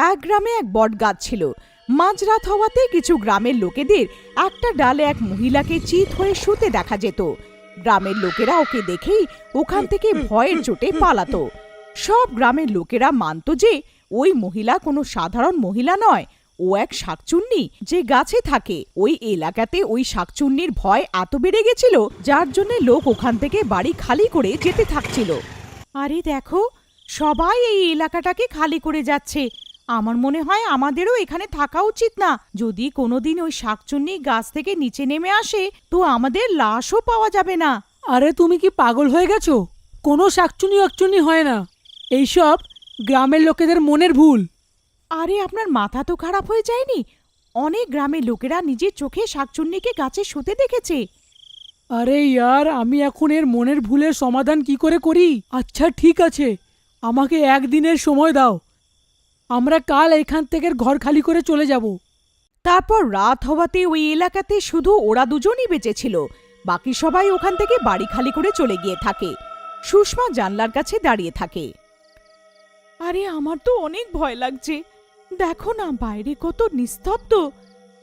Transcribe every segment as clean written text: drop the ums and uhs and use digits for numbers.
এক গ্রামে এক বট গাছ ছিল। মাঝরাত হওয়াতে কিছু গ্রামের লোকেদের একটা ডালে এক মহিলাকে চিত হয়ে শুতে দেখা যেত। গ্রামের লোকেরা ওকে দেখেই ওখান থেকে ভয়ের চোটে পালাতো। সব গ্রামের লোকেরা মানত যে ওই মহিলা কোনো সাধারণ মহিলা নয়, ও এক শাকচুন্নি যে গাছে থাকে। ওই এলাকাতে ওই শাকচুন্নির ভয় এত বেড়ে গেছিল যার জন্য লোক ওখান থেকে বাড়ি খালি করে যেতে থাকছিল। আরে দেখো, সবাই এই এলাকাটাকে খালি করে যাচ্ছে। আমার মনে হয় আমাদেরও এখানে থাকা উচিত না। যদি কোনোদিন ওই শাকচুন্নি গাছ থেকে নিচে নেমে আসে তো আমাদের লাশও পাওয়া যাবে না। আরে তুমি কি পাগল হয়ে গেছো? কোনো শাকচুনি হয় না, এইসব গ্রামের লোকেদের মনের ভুল। আরে আপনার মাথা তো খারাপ হয়ে যায়নি? অনেক গ্রামের লোকেরা নিজের চোখে শাকচুন্নিকে গাছে শুতে দেখেছে। আরে ইয়ার, আমি এখন এর মনের ভুলের সমাধান কি করে করি? আচ্ছা ঠিক আছে, আমাকে একদিনের সময় দাও, আমরা কাল এখান থেকে ঘর খালি করে চলে যাব। তারপর রাত হওয়াতে ওই এলাকাতে শুধু ওরা দুজনই বেঁচে ছিল। বাকি সবাই ওখান থেকে বাড়ি খালি করে চলে গিয়ে থাকে। সুষমা জানলার কাছে দাঁড়িয়ে থাকে। আরে আমার তো অনেক ভয় লাগছে। দেখো না, বাইরে কত নিস্তব্ধ।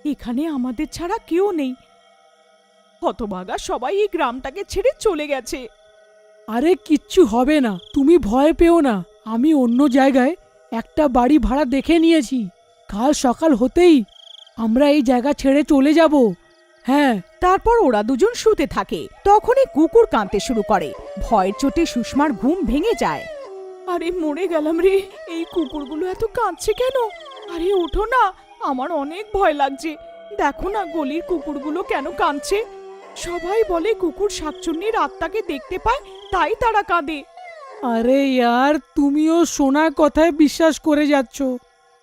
এখানে আমাদের ছাড়া কেউ নেই। হতভাগা সবাই এই গ্রামটাকে ছেড়ে চলে গেছে। আরে কিচ্ছু হবে না, তুমি ভয় পেও না। আমি অন্য জায়গায় একটা বাড়ি ভাড়া দেখে নিয়েছি। কাল সকাল হতেই আমরা এই জায়গা ছেড়ে চলে যাব। হ্যাঁ। তারপর ওরা দুজন শুতে থাকে। তখনই কুকুর কাঁদতে শুরু করে। ভয়ের চোটে সুষমার ঘুম ভেঙে যায়। আরে মরে গেলাম রে, এই কুকুরগুলো এত কাঁদছে কেন? আরে ওঠো না, আমার অনেক ভয় লাগছে। দেখো না গলির কুকুরগুলো কেন কাঁদছে। সবাই বলে কুকুর শাকচুন্নির আত্মাকে দেখতে পায়, তাই তারা কাঁদে। আরে ইয়ার, তুমিও শোনা কথায় বিশ্বাস করে যাচ্ছ।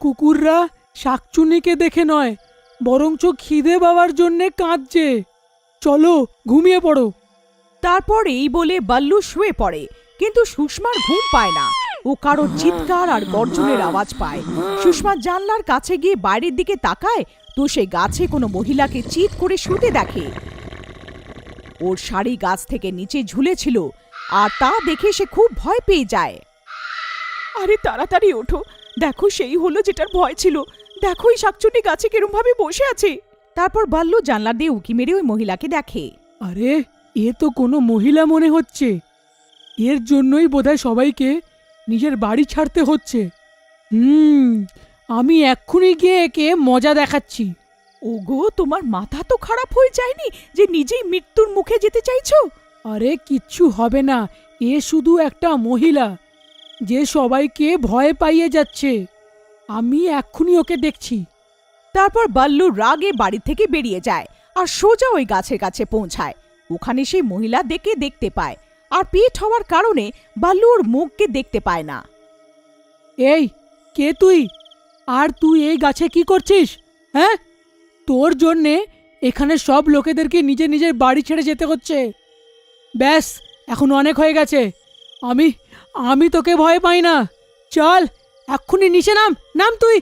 কুকুররা শাকচুন্নিকে দেখে নয়, বরঞ্চ খিদে পাওয়ার জন্যে কাঁদছে। চলো ঘুমিয়ে পড়ো। তারপর এই বলে বাল্লু শুয়ে পড়ে, কিন্তু সুষমার ঘুম পায় না। ও কারো চিৎকার আর গর্জনের আওয়াজ পায়। সুষমা জানলার কাছে গিয়ে বাইরের দিকে তাকায় তো সে গাছে কোনো মহিলাকে চিৎ করে শুতে দেখে। ওর শাড়ি গাছ থেকে নিচে ঝুলেছিল, আর তা দেখে সে খুব ভয় পেয়ে যায়। আরে তাড়াতাড়ি ওঠো, দেখো সেই হলো যেটার ভয় ছিল। দেখো এই শাকচুন্নি গাছে কিরম ভাবে বসে আছে। তারপর বাল্লু জানলা দিয়ে উঁকি মেরে ওই মহিলাকে দেখে। আরে এ তো কোনো মহিলা মনে হচ্ছে। এর জন্যই বোধহয় সবাইকে নিজের বাড়ি ছাড়তে হচ্ছে। আমি এক্ষুনি গিয়ে একে মজা দেখাচ্ছি। ওগো, তোমার মাথা তো খারাপ হয়ে যায়নি যে নিজেই মৃত্যুর মুখে যেতে চাইছো? আরে কিচ্ছু হবে না, এ শুধু একটা মহিলা যে সবাইকে ভয় পাইয়ে যাচ্ছে। আমি এক্ষুনি ওকে দেখছি। তারপর বাল্লু রাগে বাড়ি থেকে বেরিয়ে যায় আর সোজা ওই গাছের কাছে পৌঁছায়। ওখানে সেই মহিলা দেখতে পায়, আর পেট হওয়ার কারণে বাল্লু ওর মুখকে দেখতে পায় না। এই কে তুই? আর তুই এই গাছে কি করছিস? হ্যাঁ, তোর জন্যে এখানে সব লোকেদেরকে নিজের নিজের বাড়ি ছেড়ে যেতে হচ্ছে। ব্যাস, এখন অনেক হয়ে গেছে। আমি তোকে ভয় পাই না। চল এক্ষুনি নিচে নাম তুই।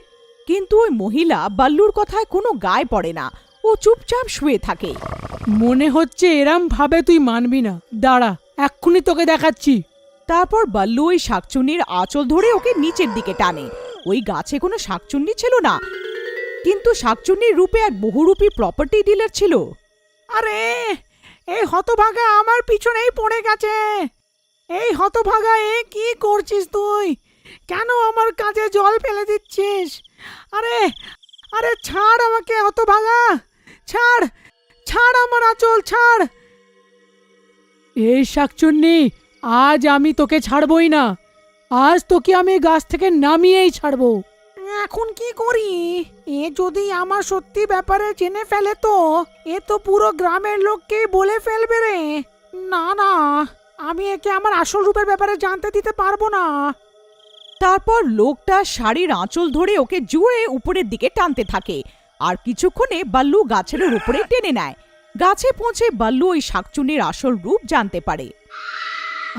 কিন্তু ওই মহিলা বাল্লুর কথায় কোনো গায়ে পড়ে না। ও চুপচাপ শুয়ে থাকে। মনে হচ্ছে এরম ভাবে তুই মানবি না। দাঁড়া, এক্ষুনি তোকে দেখাচ্ছি। তারপর বাল্লু ওই শাকচুন্নির আঁচল ধরে ওকে নিচের দিকে টানে। ওই গাছে কোনো শাকচুন্নি ছিল না, কিন্তু শাকচুন্নির রূপে এক বহুরূপী প্রপার্টি ডিলার ছিল। আরে এই হতভাগা আমার পিছনেই পড়ে গেছে। এই হতভাগা, এ কি করছিস তুই? কেন আমার কাজে জল ফেলে দিচ্ছিস? আরে আরে ছাড় আমাকে হতভাগা, ছাড় ছাড় আমার আঁচল, ছাড়। এই শাকচুন্নি, আজ আমি তোকে ছাড়বই না। আজ তোকে আমি গাছ থেকে নামিয়েই ছাড়বো। এখন কি করি? এ যদি আমার সত্যি ব্যাপারে জেনে ফেলে তো এ তো পুরো গ্রামের লোককেই বলে ফেলবে রে। না না, আমি একে আমার আসল রূপের ব্যাপারে জানতে দিতে পারবো না। তারপর লোকটা শাড়ির আঁচল ধরে ওকে জোরে উপরের দিকে টানতে থাকে, আর কিছুক্ষণে বাল্লু গাছের উপরে টেনে নেয়। গাছে পৌঁছে বাল্লু ওই শাকচুন্নির আসল রূপ জানতে পারে।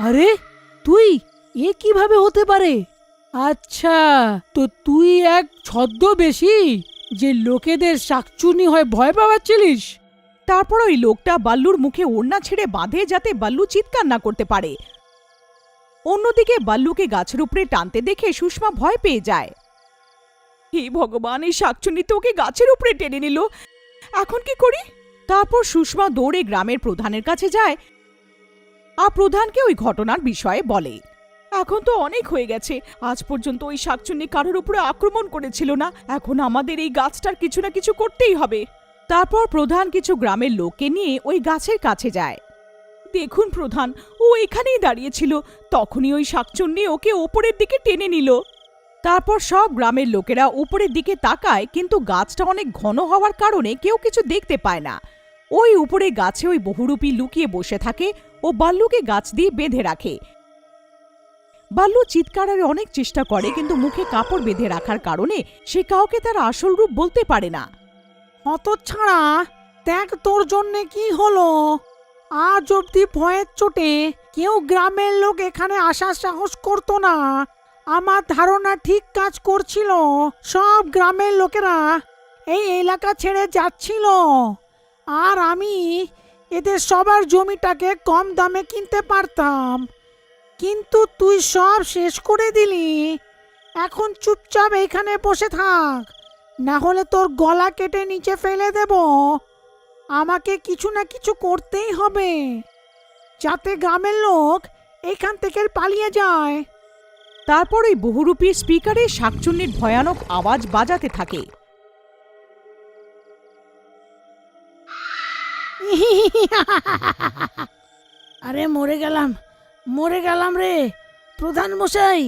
আরে তুই, এ কিভাবে হতে পারে? আচ্ছা, তো তুই এক ছদ্মবেশী যে লোকেদের শাকচুন্নি হয় ভয় পাওয়াচ্ছিলিস। তারপর ওই লোকটা বাল্লুর মুখে ওড়না ছেড়ে বাঁধে যাতে বাল্লু চিৎকার না করতে পারে। অন্যদিকে বাল্লুকে গাছের উপরে টানতে দেখে সুষমা ভয় পেয়ে যায়। হে ভগবান, এই শাকচুন্নি তো ওকে গাছের উপরে টেনে নিল, এখন কি করি? তারপর সুষমা দৌড়ে গ্রামের প্রধানের কাছে যায় আর প্রধানকে ওই ঘটনার বিষয়ে বলে। এখন তো অনেক হয়ে গেছে, আজ পর্যন্ত ওই শাকচুন্নি কারোর উপরে আক্রমণ করেছিল না, এখন আমাদের এই গাছটার কিছু না কিছু করতেই হবে। তারপর প্রধান কিছু গ্রামের লোককে নিয়ে ওই গাছের কাছে যায়। দেখুন প্রধান, ও এখানেই দাঁড়িয়েছিল, তখনই ওই শাকচুন্নি ওকে ওপরের দিকে টেনে নিল। তারপর সব গ্রামের লোকেরা উপরের দিকে তাকায়, কিন্তু গাছটা অনেক ঘন হওয়ার কারণে কেউ কিছু দেখতে পায় না। ওই উপরে গাছে ওই বহুরূপী লুকিয়ে বসে থাকে ও বাল্লুকে গাছ দিয়ে বেঁধে রাখে। বাল্লু চিৎকারের অনেক চেষ্টা করে, কিন্তু মুখে কাপড় বেঁধে রাখার কারণে সে কাউকে তার আসল রূপ বলতে পারে না। হতচ্ছাড়া, দেখ তোর জন্যে কি হলো। আজ অব্দি ভয়ের চোটে কেউ গ্রামের লোক এখানে আসার সাহস করতো না। আমার ধারণা ঠিক কাজ করছিল, সব গ্রামের লোকেরা এই এলাকা ছেড়ে যাচ্ছিল, আর আমি এদের সবার জমিটাকে কম দামে কিনতে পারতাম, কিন্তু তুই সব শেষ করে দিলি। এখন চুপচাপ এখানে বসে থাক, না হলে তোর গলা কেটে নিচে ফেলে দেব। আমাকে কিছু না কিছু করতেই হবে, যাতে গ্রামের লোক এখান থেকে পালিয়ে যায়। তারপর ওই বহুরূপী স্পিকারে শাকচুন্নির ভয়ানক আওয়াজ বাজাতে থাকে। আরে মরে গেলাম রে প্রধান মশাই।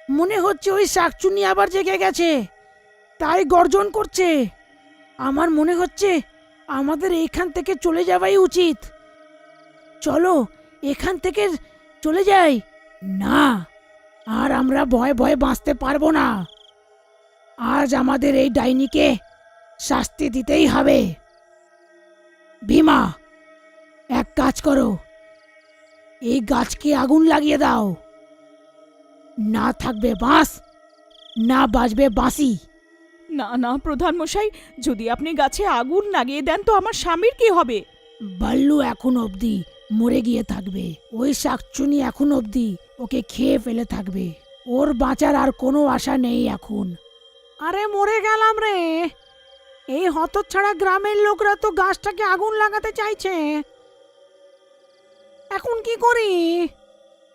মনে হচ্ছে ওই শাকচুন্নি আবার জেগে গেছে, তাই গর্জন করছে। আমার মনে হচ্ছে আমাদের এইখান থেকে চলে যাওয়াই উচিত। চলো এখান থেকে চলে যাই। না, আর আমরা ভয়ে ভয়ে বাঁচতে পারবো না। আজ আমাদের এই ডাইনিকে শাস্তি দিতেই হবে। ভীমা, এক কাজ করো, এই গাছকে আগুন লাগিয়ে দাও। না থাকবে বাঁশ, না বাজবে বাঁশি। না না প্রধান মশাই, যদি আপনি গাছে আগুন লাগিয়ে দেন তো আমার স্বামীর কি হবে? বাল্লু এখন অবধি মরে গিয়ে থাকবে, ওই শাকচুনি এখন অবধি ওকে খেয়ে ফেলে থাকবে। ওর বাঁচার আর কোনো আশা নেই এখন। আরে মরে গেলাম রে। এই হতচ্ছাড়া গ্রামের লোকরা তো গাছটাকে আগুন লাগাতে চাইছে, এখন কি করি?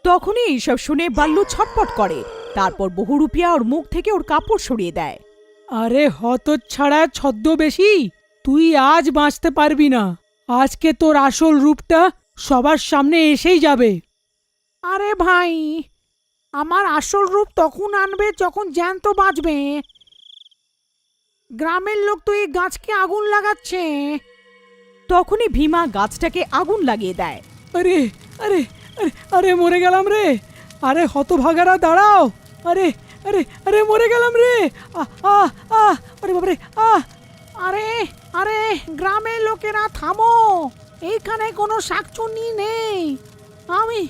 তখনই এইসব শুনে বাল্লু ছটপট করে। তারপর বহুরূপিয়া ওর মুখ থেকে ওর কাপড় সরিয়ে দেয়। আরে হতচ্ছাড়া ছদ্মবেশী, তুই আজ বাঁচতে পারবি না। আজকে তোর আসল রূপটা সবার সামনে এসেই যাবে। আরে ভাই, আমার আসল রূপ তখন আনবে যখন জ্যান্ত বাঁচবে। গ্রামের লোক তো এই গাছকে আগুন লাগাচ্ছে। তখনই ভীমা গাছটাকে আগুন লাগিয়ে দেয়। আরে আরে আরে আরে মরে গেলাম রে। আরে হতভাগারা দাঁড়াও। আরে আরে আরে মরে গেলাম রে। আহ আহ আহ আরে বাবারে আহ। আরে আরে গ্রামের লোকেরা থামো, এইখানে কোনো শাকচুন্নি নেই। আমি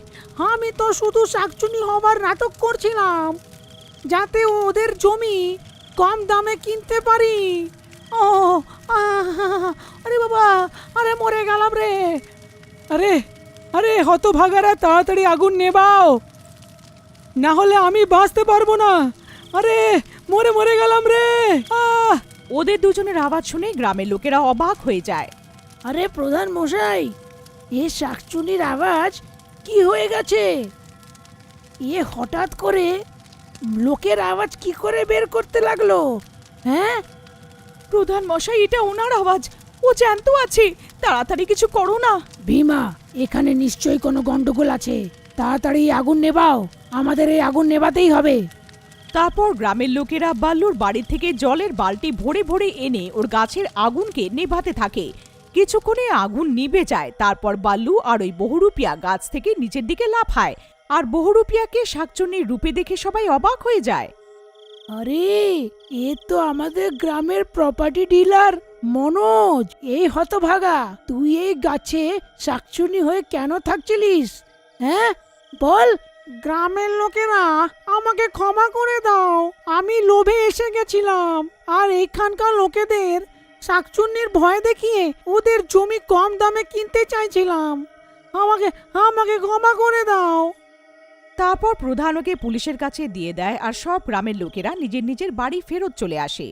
আমি তো শুধু শাকচুন্নি হবার নাটক করছিলাম, যাতে ওদের জমি কম দামে কিনতে পারি। ও আরে বাবা, আরে মরে গেলাম রে। আরে আরে হতভাগারা, তাড়াতাড়ি আগুন নেবাও, না হলে আমি বাঁচতে পারবো না। আরে মরে মরে গেলাম রে। ওদের দুজনের আওয়াজ শুনে গ্রামের লোকেরা অবাক হয়ে যায়। আরে প্রধান মশাই, এ শাকচুনির আওয়াজ কি হয়ে গেছে? এ হঠাৎ করে লোকের আওয়াজ কি করে বের করতে লাগলো? হ্যাঁ প্রধান মশাই, এটা ওনার আওয়াজ, ও জ্যান্ত আছে, তাড়াতাড়ি কিছু করো না। ভীমা, এখানে নিশ্চয়ই কোনো গন্ডগোল আছে, তাড়াতাড়ি আগুন নেবাও, আমাদের এই আগুন নেবাতেই হবে। তারপর গ্রামের লোকেরা বাল্লুর বাড়ি থেকে জলের বালতি ভরে ভরে এনে ওর গাছের আগুনকে নেভাতে থাকে। কিছুক্ষণে আগুন নিভে যায়। তারপর বাল্লু আর ওই বহুরূপিয়া গাছ থেকে নিচের দিকে লাফায়, আর বহুরূপিয়াকে শাকচুন্নির রূপে দেখে সবাই অবাক হয়ে যায়। আরে এ তো আমাদের গ্রামের প্রপার্টি ডিলার মনোজ। এই হতভাগা, তুই এই গাছে শাকচুনি হয়ে কেন থাকছিলিস? হ্যাঁ বল। গ্রামের লোকেরা আমাকে ক্ষমা করে দাও, আমি লোভে এসে গেছিলাম, আর এইখানকার লোকেদের শাকচুন্নির ভয় দেখিয়ে ওদের জমি কম দামে কিনতে চাইছিলাম। আমাকে আমাকে ক্ষমা করে দাও। তারপর প্রধান ওকে পুলিশের কাছে দিয়ে দেয় আর সব গ্রামের লোকেরা নিজের নিজের বাড়ি ফেরত চলে আসে।